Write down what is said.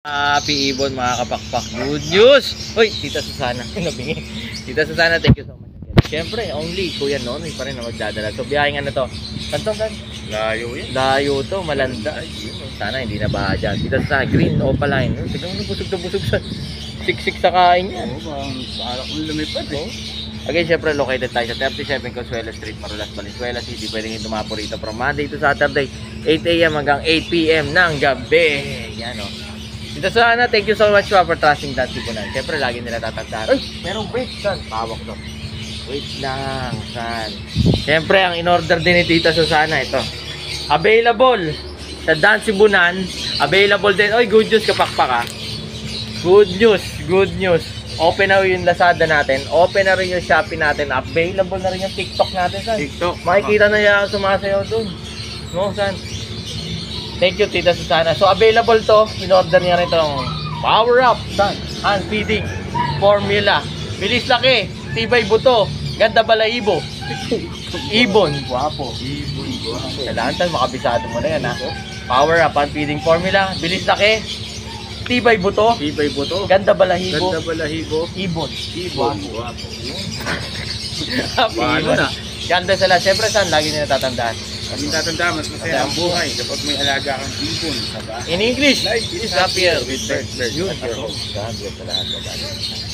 Happy Ibon mga kapakpak. Good news! Hoy, Tita Susana. Nabingi. Tita Susana, thank you so much. Siyempre, only Kuya Nonoy pa rin ang magdadala. So, biyahin ano to. Saan to, Gan? Layo yan. Layo to, malanda. Ay, sana hindi na baha dyan. Tita Susana, green opaline. Tignan mo, busog na busog sa siksik sa kain yan. Oo, parang kung lumipad eh. Again, syempre located tayo sa 37 Consuelo Street, Marulas, Valenzuela City. Pwede nyo tumapo rito from Monday to Saturday, 8 AM hanggang 8 PM ng gabi. Yan o. Dito sana, thank you so much for trusting that Sibunan. Syempre, lagi nila tatandaan. Ay, merong wait, son. Tawag to. Wait lang, son. Syempre, ang in-order din ni Tita Susana, ito. Available sa Dan Sibunan. Available din. Oy, good news kapakpak ha. Good news, good news. Open na rin yung Lazada natin. Open na rin yung Shopee natin. Available na rin yung TikTok natin, san. TikTok. Makikita na yan sumasayaw dun. No, san. Thank you, Tita Susana. So, available to. In-order niya rin itong Power Up, san. And feeding formula. Bilis laki. Tibay buto. Ganda balahibo. Ibon. Guwapo. Ibon, guwapo. Kailangan tayo makabisado mo na yan, ha. Power Up and feeding formula. Bilis laki. Tibay buto. Tibay buto. Ganda balahibo. Ganda balahibo. Ibon. Ibon, guwapo. Happy Paano Ibon. na? Ganda sila. Siyempre, saan? Lagi nila tatandaan. Kami tatanda, mas masaya ang buhay kapag may alaga kang ibon sa bahay. In English, Life is is happier happier with with birds. birds. Yun, your host. God bless sa lahat.